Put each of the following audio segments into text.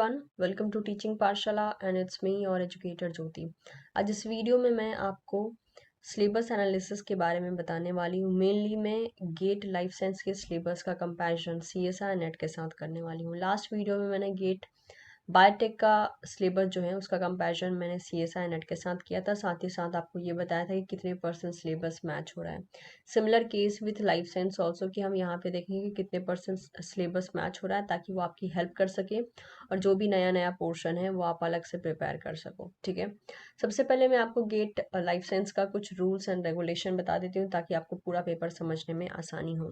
Everyone, welcome to teaching पाठशाला and it's me और educator ज्योति। आज इस वीडियो में मैं आपको सिलेबस एनालिसिस के बारे में बताने वाली हूँ। मेनली मैं गेट लाइफ साइंस के सिलेबस का कंपैरिजन सीएसआई नेट के साथ करने वाली हूँ। लास्ट वीडियो में मैंने गेट बायोटेक का सिलेबस जो है उसका कंपैरिजन मैंने सीएसआई नेट के साथ किया था। साथ ही साथ आपको ये बताया था कि कितने परसेंट सिलेबस मैच हो रहा है। Similar case with life science also कि हम यहाँ पे देखेंगे कि कितने परसेंट सिलेबस मैच हो रहा है, ताकि वो आपकी हेल्प कर सके और जो भी नया नया पोर्शन है वो आप अलग से प्रिपेयर कर सको। ठीक है, सबसे पहले मैं आपको गेट लाइफ साइंस का कुछ रूल्स एंड रेगुलेशन बता देती हूँ ताकि आपको पूरा पेपर समझने में आसानी हो।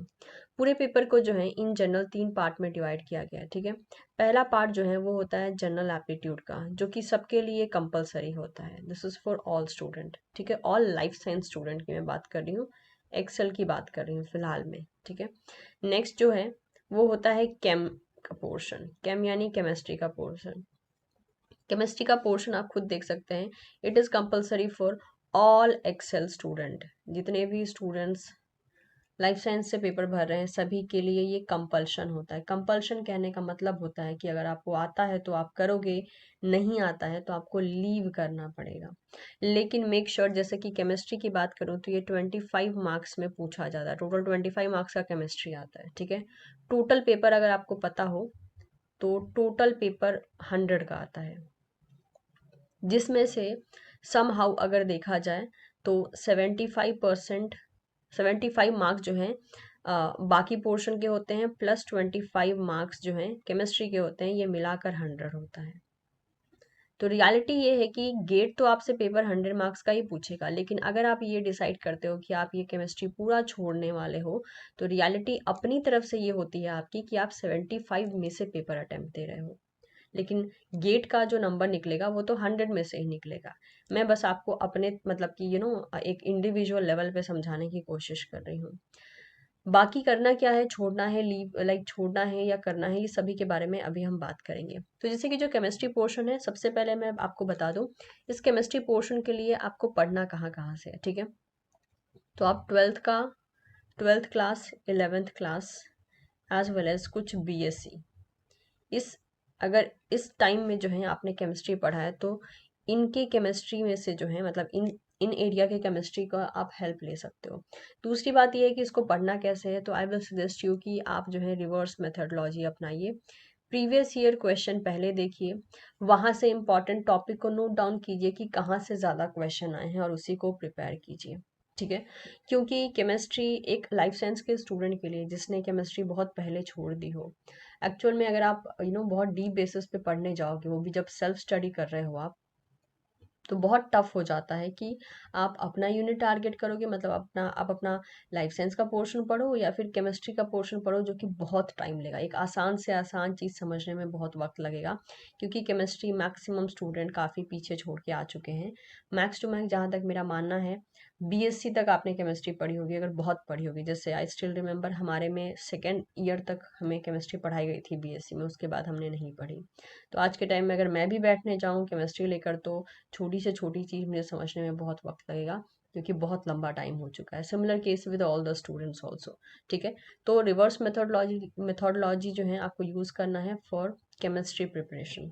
पूरे पेपर को जो है इन जनरल 3 पार्ट में डिवाइड किया गया है। ठीक है, पहला पार्ट जो है वो होता है जनरल एप्टीट्यूड का, जो कि सबके लिए कंपलसरी होता है। This is for all student. ठीक है, ऑल लाइफ साइंस स्टूडेंट की मैं बात कर रही हूँ, एक्सेल की बात कर रही हूँ फिलहाल में। ठीक है, नेक्स्ट जो है वो होता है केम का पोर्शन। केम यानी केमिस्ट्री का पोर्शन। केमिस्ट्री का पोर्शन आप खुद देख सकते हैं, it is compulsory for all Excel student. जितने भी स्टूडेंट्स लाइफ साइंस से पेपर भर रहे हैं सभी के लिए ये कंपल्शन होता है। कंपल्शन कहने का मतलब होता है कि अगर आपको आता है तो आप करोगे, नहीं आता है तो आपको लीव करना पड़ेगा। लेकिन मेक श्योर, जैसे कि केमिस्ट्री की बात करूँ तो ये 25 मार्क्स में पूछा जाता है। टोटल 25 मार्क्स का केमिस्ट्री आता है। ठीक है, टोटल पेपर अगर आपको पता हो तो टोटल पेपर 100 का आता है, जिसमें से सम हाउ अगर देखा जाए तो 75 मार्क्स जो हैं बाकी पोर्शन के होते हैं, प्लस 25 मार्क्स जो हैं केमिस्ट्री के होते हैं। ये मिलाकर 100 होता है। तो रियलिटी ये है कि गेट तो आपसे पेपर 100 मार्क्स का ही पूछेगा, लेकिन अगर आप ये डिसाइड करते हो कि आप ये केमिस्ट्री पूरा छोड़ने वाले हो तो रियलिटी अपनी तरफ से ये होती है आपकी कि आप 75 में से पेपर अटेम्प्ट दे रहे हो, लेकिन गेट का जो नंबर निकलेगा वो तो 100 में से ही निकलेगा। मैं बस आपको अपने मतलब कि एक इंडिविजुअल लेवल पे समझाने की कोशिश कर रही हूँ। बाकी करना क्या है, छोड़ना है, लीव लाइक छोड़ना है या करना है, ये सभी के बारे में अभी हम बात करेंगे। तो जैसे कि जो केमिस्ट्री पोर्शन है, सबसे पहले मैं आपको बता दूं इस केमिस्ट्री पोर्शन के लिए आपको पढ़ना कहाँ कहाँ से है। ठीक है, तो आप twelfth class, 11th class as well as कुछ बीएससी, इस अगर इस टाइम में जो है आपने केमिस्ट्री पढ़ा है तो इनके केमिस्ट्री में से जो है मतलब इन इन एरिया के केमिस्ट्री का आप हेल्प ले सकते हो। दूसरी बात ये है कि इसको पढ़ना कैसे है, तो आई विल सजेस्ट यू कि आप जो है रिवर्स मेथडोलॉजी अपनाइए। प्रीवियस ईयर क्वेश्चन पहले देखिए, वहाँ से इम्पॉर्टेंट टॉपिक को नोट डाउन कीजिए कि कहाँ से ज़्यादा क्वेश्चन आए हैं और उसी को प्रिपेयर कीजिए। ठीक है, क्योंकि केमिस्ट्री एक लाइफ साइंस के स्टूडेंट के लिए जिसने केमिस्ट्री बहुत पहले छोड़ दी हो, एक्चुअल में अगर आप बहुत डीप बेसिस पे पढ़ने जाओगे, वो भी जब सेल्फ स्टडी कर रहे हो आप, तो बहुत टफ हो जाता है कि आप अपना यूनिट टारगेट करोगे, मतलब आप अपना लाइफ साइंस का पोर्शन पढ़ो या फिर केमिस्ट्री का पोर्शन पढ़ो, जो कि बहुत टाइम लेगा। एक आसान से आसान चीज़ समझने में बहुत वक्त लगेगा, क्योंकि केमिस्ट्री मैक्सिमम स्टूडेंट काफ़ी पीछे छोड़ के आ चुके हैं। मैक्स टू मैक्स जहाँ तक मेरा मानना है, बीएससी तक आपने केमिस्ट्री पढ़ी होगी, अगर बहुत पढ़ी होगी। जैसे आई स्टिल रिमेंबर, हमारे में सेकेंड ईयर तक हमें केमिस्ट्री पढ़ाई गई थी बीएससी में, उसके बाद हमने नहीं पढ़ी। तो आज के टाइम में अगर मैं भी बैठने जाऊँ केमिस्ट्री लेकर तो छोटी से छोटी चीज़ मुझे समझने में बहुत वक्त लगेगा, क्योंकि बहुत लंबा टाइम हो चुका है। Similar case with all the students also. ठीक है, तो रिवर्स मेथोडोलॉजी जो है आपको यूज़ करना है फॉर केमिस्ट्री प्रिपरेशन।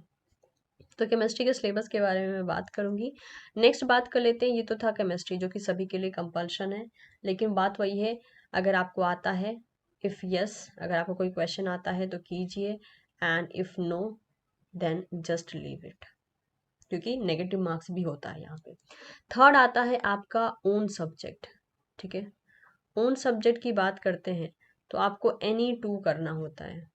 तो केमिस्ट्री के सिलेबस के बारे में मैं बात करूंगी। नेक्स्ट बात कर लेते हैं, ये तो था केमिस्ट्री जो कि सभी के लिए कंपल्शन है, लेकिन बात वही है, अगर आपको आता है, इफ़ यस, अगर आपको कोई क्वेश्चन आता है तो कीजिए, and if no then just leave it, क्योंकि नेगेटिव मार्क्स भी होता है यहाँ पे। थर्ड आता है आपका ओन सब्जेक्ट। ठीक है, ओन सब्जेक्ट की बात करते हैं तो आपको एनी टू करना होता है।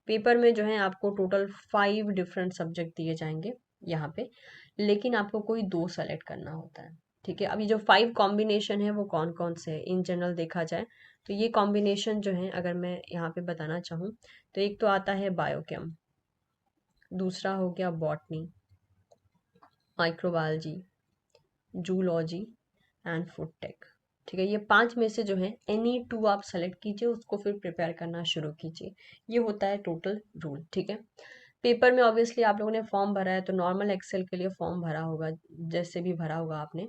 पेपर में जो है आपको टोटल 5 डिफरेंट सब्जेक्ट दिए जाएंगे यहाँ पे, लेकिन आपको कोई 2 सेलेक्ट करना होता है। ठीक है, अभी जो 5 कॉम्बिनेशन है वो कौन कौन से है इन जनरल देखा जाए तो ये कॉम्बिनेशन जो है अगर मैं यहाँ पे बताना चाहूँ तो एक तो आता है बायोकेम, दूसरा हो गया botany, microbiology, zoology and food tech. ठीक है, ये 5 में से जो है एनी टू आप सेलेक्ट कीजिए, उसको फिर प्रिपेयर करना शुरू कीजिए। ये होता है टोटल रूल। ठीक है, पेपर में ऑब्वियसली आप लोगों ने फॉर्म भरा है तो नॉर्मल एक्सेल के लिए फॉर्म भरा होगा, जैसे भी भरा होगा आपने।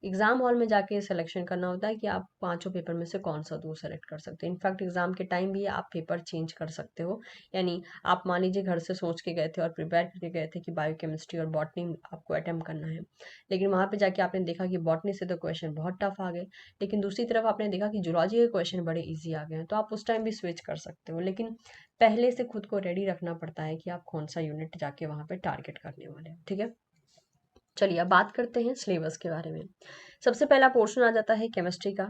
एग्जाम हॉल में जाके सिलेक्शन करना होता है कि आप पांचों पेपर में से कौन सा दो सेलेक्ट कर सकते हैं। इनफैक्ट एग्जाम के टाइम भी आप पेपर चेंज कर सकते हो। यानी आप मान लीजिए घर से सोच के गए थे और प्रिपेयर करके गए थे कि बायोकेमिस्ट्री और बॉटनी आपको अटेम्प्ट करना है, लेकिन वहां पे जाके आपने देखा कि बॉटनी से तो क्वेश्चन बहुत टफ आ गए, लेकिन दूसरी तरफ आपने देखा कि जूलॉजी के क्वेश्चन बड़े ईजी आ गए हैं, तो आप उस टाइम भी स्विच कर सकते हो। लेकिन पहले से खुद को रेडी रखना पड़ता है कि आप कौन सा यूनिट जाके वहां पे टारगेट करने वाले हैं, ठीक है। चलिए अब बात करते हैं सिलेबस के बारे में। सबसे पहला पोर्शन आ जाता है केमिस्ट्री का।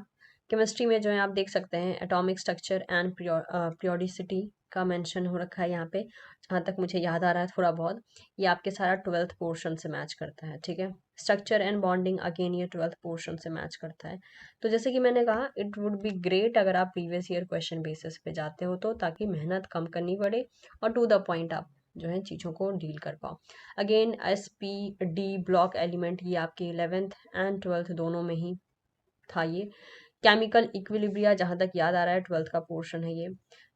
केमिस्ट्री में जो है आप देख सकते हैं एटॉमिक स्ट्रक्चर एंड पीरियोडिसिटी का मेंशन हो रखा है यहाँ पे, जहाँ तक मुझे याद आ रहा है थोड़ा बहुत। ये आपके सारा 12th पोर्शन से मैच करता है, ठीक है। स्ट्रक्चर एंड बॉन्डिंग अगेन ये 12th पोर्शन से मैच करता है। तो जैसे कि मैंने कहा इट वुड बी ग्रेट अगर आप प्रीवियस ईयर क्वेश्चन बेसिस पे जाते हो, तो ताकि मेहनत कम करनी पड़े और टू द पॉइंट आप जो है चीज़ों को डील कर पाओ। अगेन SPD ब्लॉक एलिमेंट ये आपके 11th एंड 12th दोनों में ही था ये। केमिकल इक्विलिब्रिया जहाँ तक याद आ रहा है 12th का पोर्शन है ये।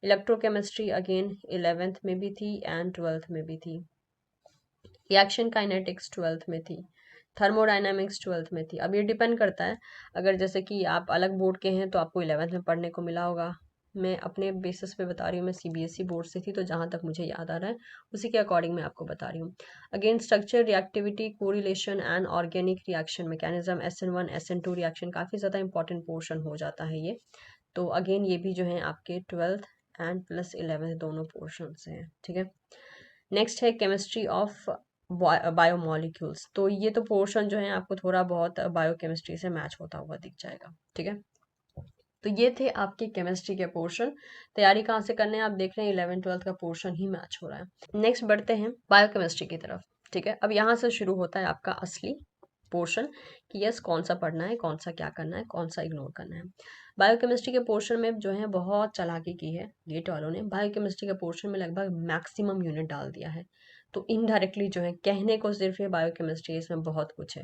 इलेक्ट्रोकेमिस्ट्री अगेन 11th में भी थी एंड 12th में भी थी। रिएक्शन काइनेटिक्स 12th में थी। थर्मोडायनामिक्स 12th में थी। अब ये डिपेंड करता है, अगर जैसे कि आप अलग बोर्ड के हैं तो आपको 11th में पढ़ने को मिला होगा। मैं अपने बेसिस पे बता रही हूँ, मैं CBSE बोर्ड से थी तो जहाँ तक मुझे याद आ रहा है उसी के अकॉर्डिंग मैं आपको बता रही हूँ। Again structure, reactivity, correlation and organic reaction mechanism, SN1 SN2 reaction काफ़ी ज़्यादा इंपॉर्टेंट पोर्शन हो जाता है ये। तो अगेन ये भी जो है आपके 12th एंड प्लस 11th दोनों पोर्शन से हैं, ठीक है। नेक्स्ट है केमिस्ट्री ऑफ बायोमोलिक्यूल्स। तो ये तो पोर्शन जो है आपको थोड़ा बहुत बायोकेमिस्ट्री से मैच होता हुआ दिख जाएगा, ठीक है। तो ये थे आपके केमिस्ट्री के पोर्शन। तैयारी कहाँ से करने हैं आप देख रहे हैं, 11th 12th का पोर्शन ही मैच हो रहा है। नेक्स्ट बढ़ते हैं बायोकेमिस्ट्री की तरफ, ठीक है। अब यहाँ से शुरू होता है आपका असली पोर्शन कि यस कौन सा पढ़ना है, कौन सा क्या करना है, कौन सा इग्नोर करना है। बायोकेमिस्ट्री के पोर्शन में जो है बहुत चालाकी की है गेट वालों ने। बायोकेमिस्ट्री के पोर्शन में लगभग मैक्सिमम यूनिट डाल दिया है। तो इनडायरेक्टली जो है कहने को सिर्फ ये बायोकेमिस्ट्री, इसमें बहुत कुछ है।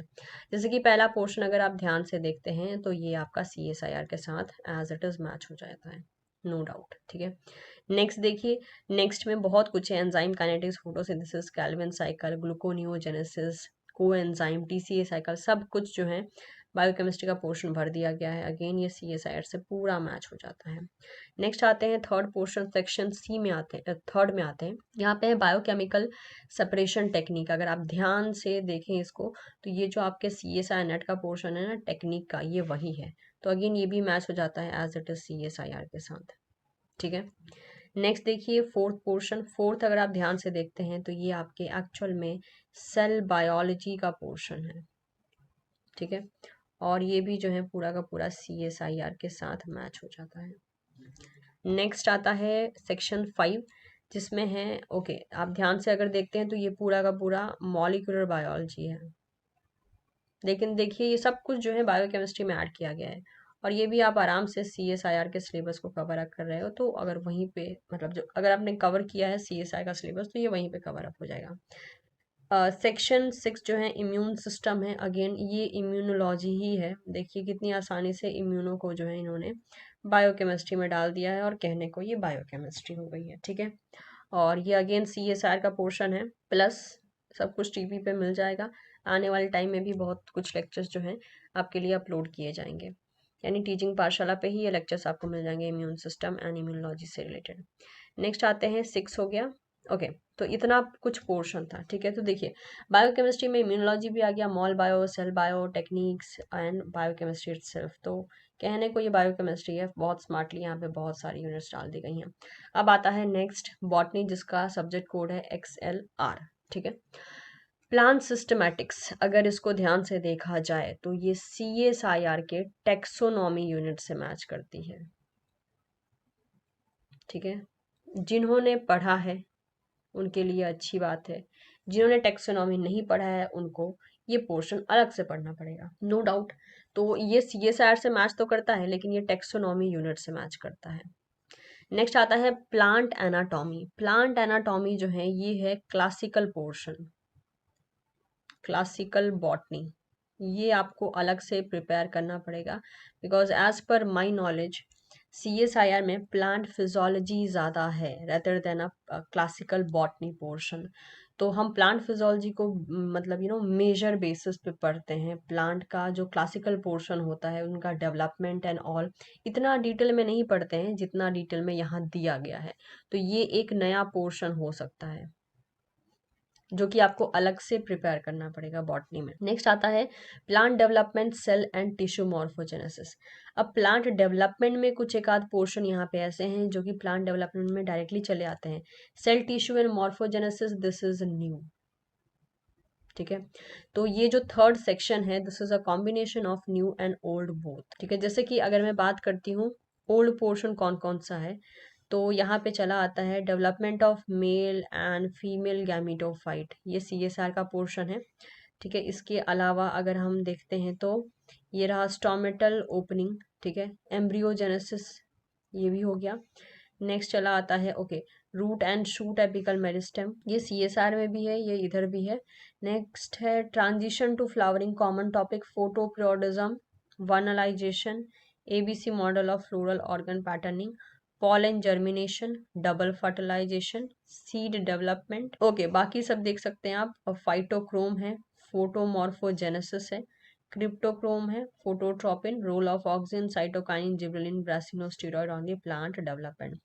जैसे कि पहला पोर्शन अगर आप ध्यान से देखते हैं तो ये आपका CSIR के साथ एज इट इज मैच हो जाता है, नो डाउट, ठीक है। नेक्स्ट देखिए, नेक्स्ट में बहुत कुछ है। Enzyme kinetics, photosynthesis, Calvin cycle, gluconeogenesis, coenzyme, TCA cycle, सब कुछ जो है बायोकेमिस्ट्री का पोर्शन भर दिया गया है। अगेन ये CSIR से पूरा मैच हो जाता है। नेक्स्ट आते हैं थर्ड पोर्शन, सेक्शन C में आते हैं, थर्ड में आते हैं। यहाँ पे है बायोकेमिकल सेपरेशन टेक्निक। अगर आप ध्यान से देखें इसको तो ये जो आपके CSIR नेट का पोर्शन है ना टेक्निक का, ये वही है। तो अगेन ये भी मैच हो जाता है एज इट इज CSIR के साथ, ठीक है। नेक्स्ट देखिए फोर्थ पोर्शन। फोर्थ अगर आप ध्यान से देखते हैं तो ये आपके एक्चुअल में सेल बायोलॉजी का पोर्शन है, ठीक है। और ये भी जो है पूरा का पूरा CSIR के साथ मैच हो जाता है। नेक्स्ट आता है सेक्शन 5 जिसमें है, ओके आप ध्यान से अगर देखते हैं तो ये पूरा का पूरा मॉलिक्यूलर बायोलॉजी है। लेकिन देखिए ये सब कुछ जो है बायोकेमिस्ट्री में ऐड किया गया है, और ये भी आप आराम से CSIR के सिलेबस को कवर अप कर रहे हो, तो अगर वहीं पे मतलब जो अगर आपने कवर किया है CSI का सिलेबस तो ये वहीं पे कवर अप हो जाएगा। सेक्शन 6 जो है इम्यून सिस्टम है। अगेन ये इम्यूनोलॉजी ही है। देखिए कितनी आसानी से इम्यूनो को जो है इन्होंने बायोकेमिस्ट्री में डाल दिया है और कहने को ये बायोकेमिस्ट्री हो गई है, ठीक है। और ये अगेन CSR का पोर्शन है, प्लस सब कुछ टीवी पे मिल जाएगा। आने वाले टाइम में भी बहुत कुछ लेक्चर्स जो हैं आपके लिए अपलोड किए जाएंगे, यानी टीचिंग पाठशाला पे ही ये लेक्चर्स आपको मिल जाएंगे इम्यून सिस्टम एंड इम्यूनोलॉजी से रिलेटेड। नेक्स्ट आते हैं 6 हो गया, ओके। तो इतना कुछ पोर्शन था, ठीक है। तो देखिए बायोकेमिस्ट्री में इम्यूनोलॉजी भी आ गया, mol bio, cell bio, techniques and biochemistry itself. तो कहने को ये बायोकेमिस्ट्री है, बहुत स्मार्टली यहाँ पे बहुत सारी यूनिट्स डाल दी गई हैं। अब आता है नेक्स्ट बॉटनी जिसका सब्जेक्ट कोड है XLR, ठीक है। प्लांट सिस्टमैटिक्स अगर इसको ध्यान से देखा जाए तो ये CSIR के टेक्सोनॉमी यूनिट से मैच करती है, ठीक है। जिन्होंने पढ़ा है उनके लिए अच्छी बात है, जिन्होंने टेक्सोनॉमी नहीं पढ़ा है उनको ये पोर्शन अलग से पढ़ना पड़ेगा, नो डाउट। तो ये CSIR से मैच तो करता है लेकिन ये टेक्सोनॉमी यूनिट से मैच करता है। नेक्स्ट आता है प्लांट एनाटॉमी। प्लांट एनाटॉमी जो है ये है क्लासिकल पोर्शन, क्लासिकल बॉटनी। ये आपको अलग से प्रिपेयर करना पड़ेगा because as per my knowledge CSIR में प्लांट फिजियोलॉजी ज़्यादा है rather than a classical botany portion. तो हम प्लांट फिजियोलॉजी को मतलब मेजर बेसिस पे पढ़ते हैं। प्लांट का जो क्लासिकल पोर्शन होता है उनका डेवलपमेंट एंड ऑल इतना डिटेल में नहीं पढ़ते हैं जितना डिटेल में यहाँ दिया गया है। तो ये एक नया पोर्शन हो सकता है जो कि आपको अलग से प्रिपेयर करना पड़ेगा बॉटनी में। नेक्स्ट आता है plant development, cell and tissue morphogenesis. अब प्लांट डेवलपमेंट में कुछ एक आध पोर्शन यहाँ पे ऐसे हैं जो कि प्लांट डेवलपमेंट में डायरेक्टली चले आते हैं। Cell tissue and morphogenesis, this is new. ठीक है, तो ये जो थर्ड सेक्शन है this is a combination of new and old both. ठीक है, जैसे कि अगर मैं बात करती हूँ ओल्ड पोर्शन कौन कौन सा है, तो यहाँ पे चला आता है development of male and female gametophyte, ये CSR का पोर्शन है। ठीक है, इसके अलावा अगर हम देखते हैं तो ये रहा स्टोमेटल ओपनिंग, ठीक है, एम्ब्रियोजेनेसिस ये भी हो गया। नेक्स्ट चला आता है okay root and shoot apical meristem, ये CSR में भी है, ये इधर भी है। नेक्स्ट है transition to flowering, common topic photoperiodism, vernalisation, ABC model of floral organ patterning, pollen germination, double fertilisation, seed development. Okay, बाकी सब देख सकते हैं आप। फाइटोक्रोम है, फोटोमॉर्फोजेनेसिस है, क्रिप्टोक्रोम है, phototropin, role of auxin, cytokinin, gibberellin, brassinosteroid on the plant development.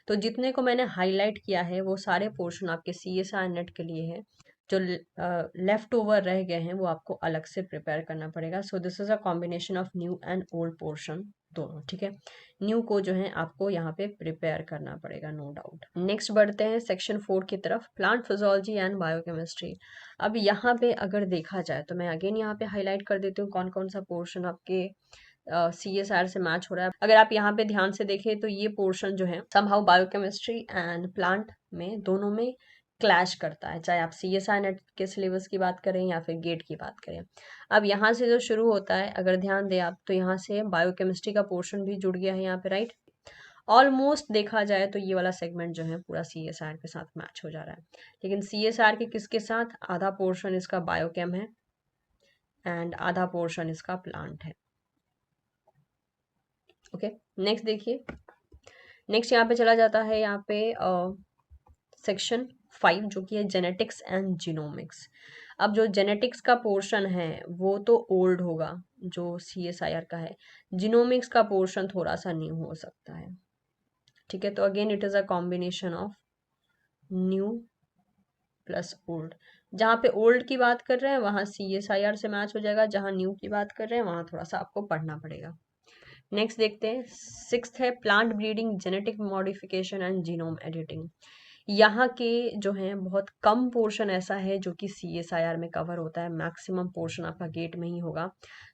तो जितने को मैंने हाईलाइट किया है वो सारे पोर्शन आपके CSR नेट के लिए है। जो लेफ्ट ओवर रह गए हैं वो आपको अलग से प्रिपेयर करना पड़ेगा। So this is a combination of new and old portion दोनों। ठीक है, न्यू को जो है आपको यहाँ पे प्रिपेयर करना पड़ेगा, नो डाउट। नेक्स्ट बढ़ते हैं सेक्शन 4 की तरफ, प्लांट फिजियोलॉजी एंड बायोकेमिस्ट्री। अब यहाँ पे अगर देखा जाए तो मैं अगेन यहाँ पे हाईलाइट कर देती हूँ कौन कौन सा पोर्शन आपके CSR से मैच हो रहा है। अगर आप यहाँ पे ध्यान से देखें तो ये पोर्शन जो है समहाउ बायोकेमिस्ट्री एंड प्लांट में दोनों में क्लैश करता है, चाहे आप CSR नेट के सिलेबस की बात करें या फिर गेट की बात करें। अब यहाँ से जो शुरू होता है अगर ध्यान दें आप तो यहाँ से बायोकेमिस्ट्री का पोर्शन भी जुड़ गया है यहाँ पे, राइट। ऑलमोस्ट देखा जाए तो ये वाला सेगमेंट जो है पूरा CSR के साथ मैच हो जा रहा है, लेकिन CSR के किसके साथ, आधा पोर्शन इसका बायोकेम है एंड आधा पोर्शन इसका प्लांट है। ओके, नेक्स्ट देखिए, नेक्स्ट यहाँ पे चला जाता है यहाँ पे सेक्शन 5 जो कि है जेनेटिक्स एंड जीनोमिक्स। अब जो जेनेटिक्स का पोर्शन है वो तो ओल्ड होगा जो CSIR का है, जीनोमिक्स का पोर्शन थोड़ा सा न्यू हो सकता है। ठीक है, तो again it is a combination of new plus old. जहाँ पे ओल्ड की बात कर रहे हैं वहाँ CSIR से मैच हो जाएगा, जहाँ न्यू की बात कर रहे हैं वहाँ थोड़ा सा आपको पढ़ना पड़ेगा। नेक्स्ट देखते हैं, सिक्स्थ है plant breeding, genetic modification and genome editing. यहाँ के जो हैं बहुत कम पोर्शन ऐसा है जो कि CSIR में कवर होता है, मैक्सिमम पोर्शन आपका गेट में ही होगा।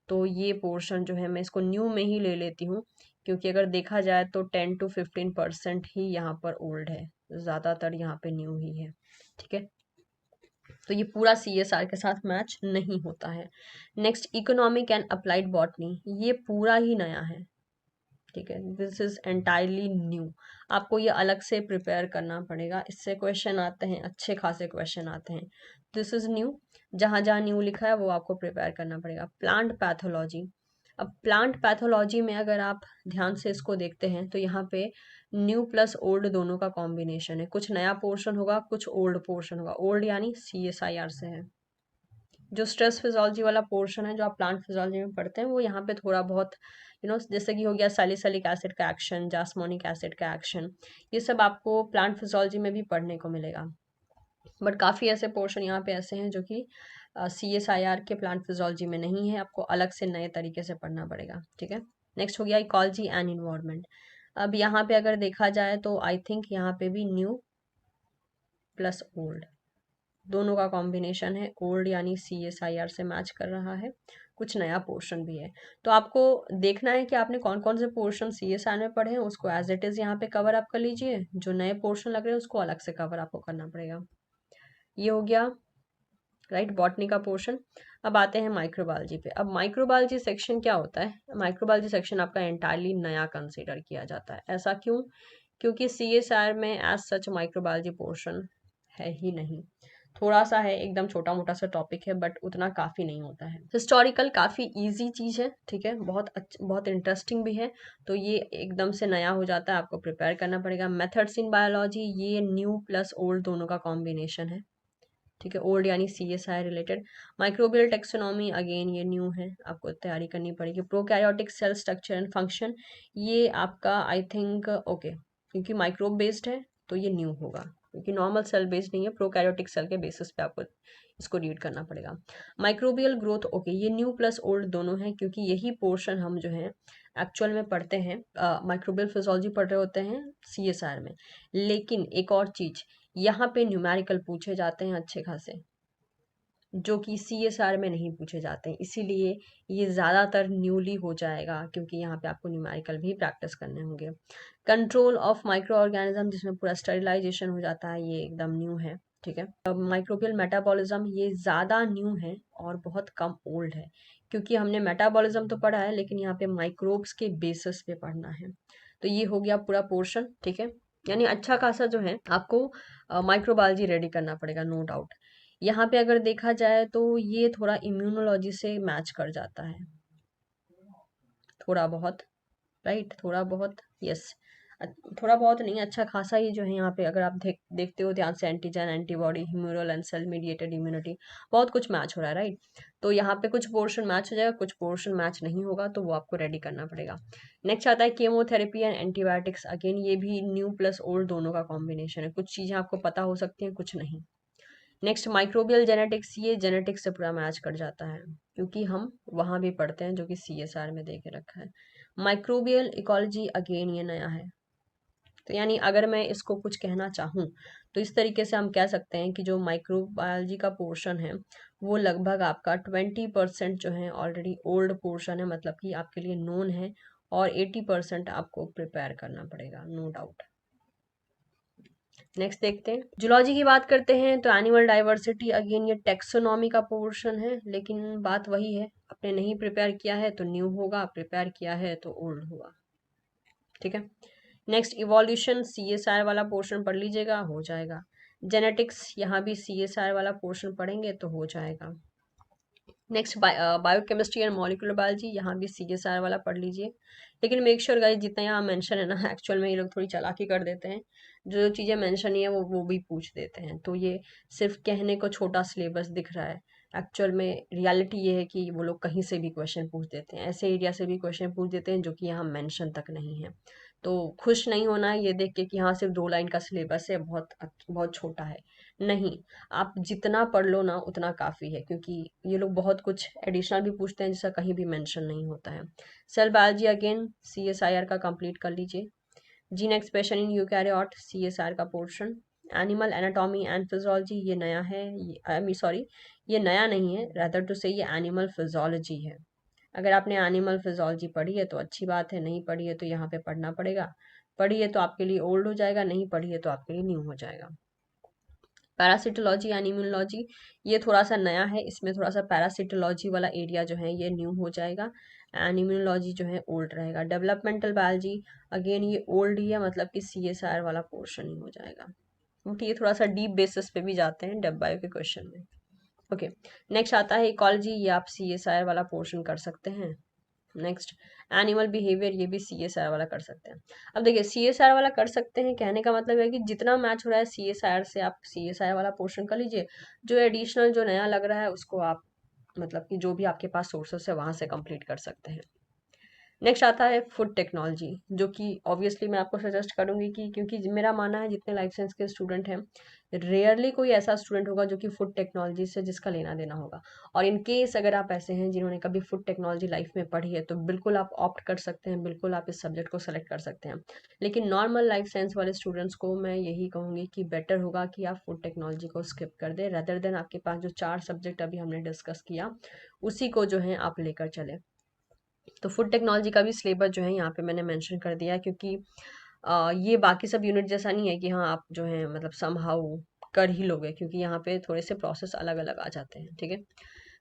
तो ये पोर्शन जो है मैं इसको न्यू में ही ले लेती हूँ, क्योंकि अगर देखा जाए तो 10 to 15% ही यहाँ पर ओल्ड है, ज़्यादातर यहाँ पे न्यू ही है। ठीक है, तो ये पूरा CSR के साथ मैच नहीं होता है। Next economic and applied botany, ये पूरा ही नया है। ठीक है, दिस इज एंटायरली न्यू, आपको ये अलग से प्रिपेयर करना पड़ेगा। इससे क्वेश्चन आते हैं, अच्छे खासे क्वेश्चन आते हैं। दिस इज न्यू, जहाँ जहाँ न्यू लिखा है वो आपको प्रिपेयर करना पड़ेगा। प्लांट पैथोलॉजी, अब प्लांट पैथोलॉजी में अगर आप ध्यान से इसको देखते हैं तो यहाँ पे न्यू प्लस ओल्ड दोनों का कॉम्बिनेशन है, कुछ नया पोर्शन होगा कुछ ओल्ड पोर्शन होगा। ओल्ड यानी CSIR से है। जो स्ट्रेस फिजियोलॉजी वाला पोर्शन है जो आप प्लांट फिजियोलॉजी में पढ़ते हैं वो यहाँ पे थोड़ा बहुत जैसे कि हो गया सैलिसिलिक एसिड का एक्शन, जास्मोनिक एसिड का एक्शन, ये सब आपको प्लांट फिजियोलॉजी में भी पढ़ने को मिलेगा। बट काफ़ी ऐसे पोर्शन यहाँ पे ऐसे हैं जो कि CSIR के प्लांट फिजियोलॉजी में नहीं है, आपको अलग से नए तरीके से पढ़ना पड़ेगा। ठीक है, नेक्स्ट हो गया इकोलॉजी एंड इन्वायरमेंट। अब यहाँ पे अगर देखा जाए तो आई थिंक यहाँ पे भी न्यू प्लस ओल्ड दोनों का कॉम्बिनेशन है। ओल्ड यानी CSIR से मैच कर रहा है, कुछ नया पोर्शन भी है। तो आपको देखना है कि आपने कौन कौन से पोर्शन CSIR में पढ़े हैं, उसको एज इट इज़ यहाँ पे कवर आप कर लीजिए। जो नए पोर्शन लग रहे हैं उसको अलग से कवर आपको करना पड़ेगा। ये हो गया राइट बॉटनी का पोर्शन। अब आते हैं माइक्रोबायोलॉजी पे। अब माइक्रोबायोलॉजी सेक्शन क्या होता है, माइक्रोबायोलॉजी सेक्शन आपका एंटायरली नया कंसिडर किया जाता है। ऐसा क्यों, क्योंकि CSIR में एज सच माइक्रोबायोलॉजी पोर्शन है ही नहीं। थोड़ा सा है, एकदम छोटा मोटा सा टॉपिक है, बट उतना काफ़ी नहीं होता है। हिस्टोरिकल काफ़ी इजी चीज़ है, ठीक है, बहुत इंटरेस्टिंग भी है। तो ये एकदम से नया हो जाता है, आपको प्रिपेयर करना पड़ेगा। मेथड्स इन बायोलॉजी, ये न्यू प्लस ओल्ड दोनों का कॉम्बिनेशन है, ठीक है, ओल्ड यानी CSI related. Microbial taxonomy, again ये न्यू है, आपको तैयारी करनी पड़ेगी। Prokaryotic cell structure and function, ये आपका आई थिंक ओके, क्योंकि माइक्रोब बेस्ड है तो ये न्यू होगा, क्योंकि नॉर्मल सेल बेस्ड नहीं है, प्रोकैरियोटिक सेल के बेसिस पे आपको इसको रीड करना पड़ेगा। माइक्रोबियल ग्रोथ, ओके, ये न्यू प्लस ओल्ड दोनों है, क्योंकि यही पोर्शन हम जो है एक्चुअल में पढ़ते हैं, माइक्रोबियल फिजियोलॉजी पढ़ रहे होते हैं CSR में। लेकिन एक और चीज, यहाँ पे न्यूमेरिकल पूछे जाते हैं अच्छे खासे, जो कि CSR में नहीं पूछे जाते हैं, इसीलिए ये ज़्यादातर न्यूली हो जाएगा, क्योंकि यहाँ पे आपको न्यूमेरिकल भी प्रैक्टिस करने होंगे। कंट्रोल ऑफ माइक्रो ऑर्गेनिज्म, जिसमें पूरा स्टरिलाइजेशन हो जाता है, ये एकदम न्यू है, ठीक है। माइक्रोबियल मेटाबॉलिज्म, ये ज़्यादा न्यू है और बहुत कम ओल्ड है, क्योंकि हमने मेटाबॉलिज्म तो पढ़ा है, लेकिन यहाँ पे माइक्रोब्स के बेसिस पे पढ़ना है। तो ये हो गया पूरा पोर्शन, ठीक है। यानी अच्छा खासा जो है आपको माइक्रोबायोलॉजी रेडी करना पड़ेगा, नो डाउट। यहाँ पे अगर देखा जाए तो ये थोड़ा इम्यूनोलॉजी से मैच कर जाता है, थोड़ा बहुत, राइट, थोड़ा बहुत, यस, थोड़ा बहुत नहीं, अच्छा खासा ही जो है यहाँ पे अगर आप देखते हो ध्यान से, antigen, antibody, humoral and cell mediated immunity, बहुत कुछ मैच हो रहा है, राइट। तो यहाँ पे कुछ पोर्शन मैच हो जाएगा, कुछ पोर्शन मैच नहीं होगा, तो वो आपको रेडी करना पड़ेगा। नेक्स्ट आता है केमोथेरेपी एंड एंटीबायोटिक्स, अगेन ये भी न्यू प्लस ओल्ड दोनों का कॉम्बिनेशन है, कुछ चीज़ें आपको पता हो सकती हैं, कुछ नहीं। नेक्स्ट माइक्रोबियल जेनेटिक्स, ये जेनेटिक्स से पूरा मैच कर जाता है, क्योंकि हम वहाँ भी पढ़ते हैं, जो कि CSR में दे के रखा है। माइक्रोबियल इकोलॉजी, अगेन ये नया है। तो यानी अगर मैं इसको कुछ कहना चाहूँ, तो इस तरीके से हम कह सकते हैं कि जो माइक्रोबायोलॉजी का पोर्शन है, वो लगभग आपका 20% जो है ऑलरेडी ओल्ड पोर्शन है, मतलब कि आपके लिए नोन है, और 80% आपको प्रिपेयर करना पड़ेगा, नो डाउट। नेक्स्ट देखते हैं, जूलॉजी की बात करते हैं तो एनिमल डाइवर्सिटी, अगेन ये टेक्सोनॉमी का पोर्शन है, लेकिन बात वही है, आपने नहीं प्रिपेयर किया है तो न्यू होगा, प्रिपेयर किया है तो ओल्ड होगा, ठीक है। नेक्स्ट इवोल्यूशन, CSR वाला पोर्शन पढ़ लीजिएगा, हो जाएगा। जेनेटिक्स, यहाँ भी CSR वाला पोर्शन पढ़ेंगे तो हो जाएगा। Next biochemistry and molecular biology, यहाँ भी CSR वाला पढ़ लीजिए, लेकिन मेक श्योर गाइस जितना यहाँ मेंशन है ना, एक्चुअल में ये लोग थोड़ी चालाकी कर देते हैं, जो चीज़ें मेंशन नहीं है वो भी पूछ देते हैं, तो ये सिर्फ कहने को छोटा सिलेबस दिख रहा है, एक्चुअल में रियलिटी ये है कि वो लोग कहीं से भी क्वेश्चन पूछ देते हैं, ऐसे एरिया से भी क्वेश्चन पूछ देते हैं जो कि यहाँ मेंशन तक नहीं है। तो खुश नहीं होना है ये देख के कि हाँ सिर्फ 2 लाइन का सिलेबस है, बहुत बहुत छोटा है, नहीं, आप जितना पढ़ लो ना उतना काफ़ी है, क्योंकि ये लोग बहुत कुछ एडिशनल भी पूछते हैं जिसका कहीं भी मेंशन नहीं होता है। सेल बायोलॉजी, अगेन CSIR का कंप्लीट कर लीजिए। Gene expression in eukaryote, CSR का portion. Animal anatomy and physiology, ये नया है, आई मीन सॉरी, ये नया नहीं है, रादर टू से ये एनिमल फिजियोलॉजी है। अगर आपने एनिमल फिजियोलॉजी पढ़ी है तो अच्छी बात है, नहीं पढ़ी है तो यहाँ पे पढ़ना पड़ेगा, पढ़ी है तो आपके लिए ओल्ड हो जाएगा, नहीं पढ़ी है तो आपके लिए न्यू हो जाएगा। पैरासिटोलॉजी एंड इम्यूनोलॉजी, ये थोड़ा सा नया है, इसमें थोड़ा सा पैरासिटोलॉजी वाला एरिया जो है ये न्यू हो जाएगा, एंड इम्यूनोलॉजी जो है ओल्ड रहेगा। डेवलपमेंटल बायोलॉजी, अगेन ये ओल्ड ही है, मतलब कि CSR वाला पोर्शन ही हो जाएगा, क्योंकि ये थोड़ा सा डीप बेसिस पे भी जाते हैं डेव बायो के क्वेश्चन में। ओके, नेक्स्ट आता है इकोलॉजी, ये आप CSR वाला पोर्शन कर सकते हैं। नेक्स्ट एनिमल बिहेवियर, ये भी CSR वाला कर सकते हैं। अब देखिए CSR वाला कर सकते हैं कहने का मतलब है कि जितना मैच हो रहा है CSR से आप CSR वाला पोर्शन कर लीजिए, जो एडिशनल जो नया लग रहा है उसको आप मतलब कि जो भी आपके पास सोर्सेस है वहां से कंप्लीट कर सकते हैं। नेक्स्ट आता है फूड टेक्नोलॉजी, जो कि ऑब्वियसली मैं आपको सजेस्ट करूंगी कि, क्योंकि मेरा मानना है जितने लाइफ साइंस के स्टूडेंट हैं, रेयरली कोई ऐसा स्टूडेंट होगा जो कि फूड टेक्नोलॉजी से जिसका लेना देना होगा, और इन केस अगर आप ऐसे हैं जिन्होंने कभी फूड टेक्नोलॉजी लाइफ में पढ़ी है तो बिल्कुल आप ऑप्ट कर सकते हैं, बिल्कुल आप इस सब्जेक्ट को सेलेक्ट कर सकते हैं। लेकिन नॉर्मल लाइफ साइंस वाले स्टूडेंट्स को मैं यही कहूँगी कि बेटर होगा कि आप फूड टेक्नोलॉजी को स्किप कर दें, रदर देन आपके पास जो 4 सब्जेक्ट अभी हमने डिस्कस किया उसी को जो है आप लेकर चले। तो फूड टेक्नोलॉजी का भी सिलेबस जो है यहाँ पे मैंने मेंशन कर दिया है, क्योंकि ये बाकी सब यूनिट जैसा नहीं है कि हाँ आप जो है मतलब समहाउ कर ही लोगे, क्योंकि यहाँ पे थोड़े से प्रोसेस अलग अलग आ जाते हैं, ठीक है।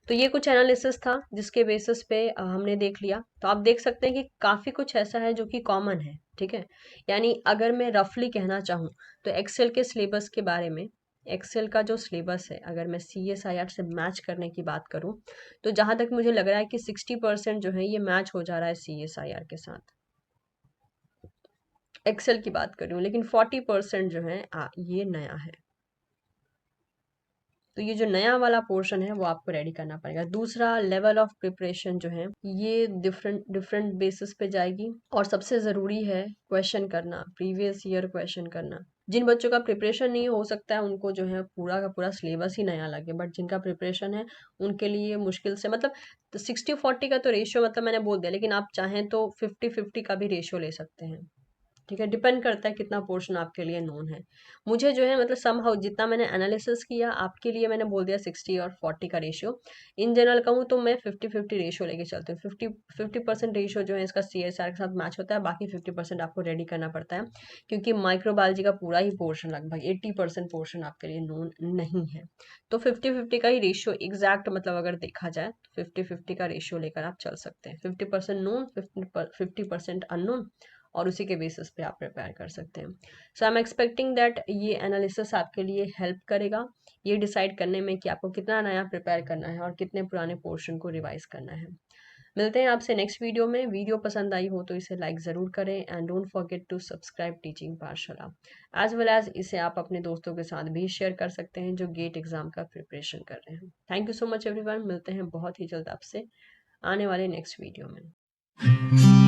तो ये कुछ एनालिसिस था जिसके बेसिस पे हमने देख लिया, तो आप देख सकते हैं कि काफ़ी कुछ ऐसा है जो कि कॉमन है, ठीक है। यानी अगर मैं रफली कहना चाहूँ तो एक्सेल के सिलेबस के बारे में, एक्सेल का जो सिलेबस है, अगर मैं CSIR से मैच करने की बात करूं, तो जहां तक मुझे लग रहा है कि 60% जो है ये मैच हो जा रहा है CSIR के साथ, एक्सेल की बात कर रही हूँ। लेकिन 40% जो है ये नया है। तो ये जो नया वाला पोर्शन है वो आपको रेडी करना पड़ेगा। दूसरा, लेवल ऑफ प्रिपरेशन जो है ये डिफरेंट डिफरेंट बेसिस पे जाएगी। और सबसे ज़रूरी है क्वेश्चन करना, प्रीवियस ईयर क्वेश्चन करना। जिन बच्चों का प्रिपरेशन नहीं हो सकता है उनको जो है पूरा का पूरा सिलेबस ही नया लगे, बट जिनका प्रिपरेशन है उनके लिए मुश्किल से, मतलब तो 60-40 का तो रेशियो मतलब मैंने बोल दिया, लेकिन आप चाहें तो 50-50 का भी रेशियो ले सकते हैं। ठीक है, डिपेंड करता है कितना पोर्शन आपके लिए नोन है। मुझे जो है मतलब समहाउ जितना मैंने एनालिसिस किया आपके लिए मैंने बोल दिया 60 और 40 का रेशियो। इन जनरल कहूँ तो मैं 50-50 रेशियो लेके चलती हूँ। 50% रेशियो जो है इसका CSR के साथ मैच होता है, बाकी 50% आपको रेडी करना पड़ता है, क्योंकि माइक्रोबायोलॉजी का पूरा ही पोर्शन, लगभग 80% पोर्शन आपके लिए नोन नहीं है। तो 50-50 का ही रेशियो एग्जैक्ट, मतलब अगर देखा जाए तो 50-50 का रेशियो लेकर आप चल सकते हैं। 50% नोन, 50% अननोन, और उसी के बेसिस पे आप प्रिपेयर कर सकते हैं। सो आई एम एक्सपेक्टिंग दैट ये एनालिसिस आपके लिए हेल्प करेगा ये डिसाइड करने में कि आपको कितना नया प्रिपेयर करना है और कितने पुराने पोर्शन को रिवाइज करना है। मिलते हैं आपसे नेक्स्ट वीडियो में। वीडियो पसंद आई हो तो इसे लाइक ज़रूर करें and don't forget to subscribe teaching Pathshala, as well as इसे आप अपने दोस्तों के साथ भी शेयर कर सकते हैं जो गेट एग्जाम का प्रिपरेशन कर रहे हैं। Thank you so much everyone. मिलते हैं बहुत ही जल्द आपसे आने वाले नेक्स्ट वीडियो में।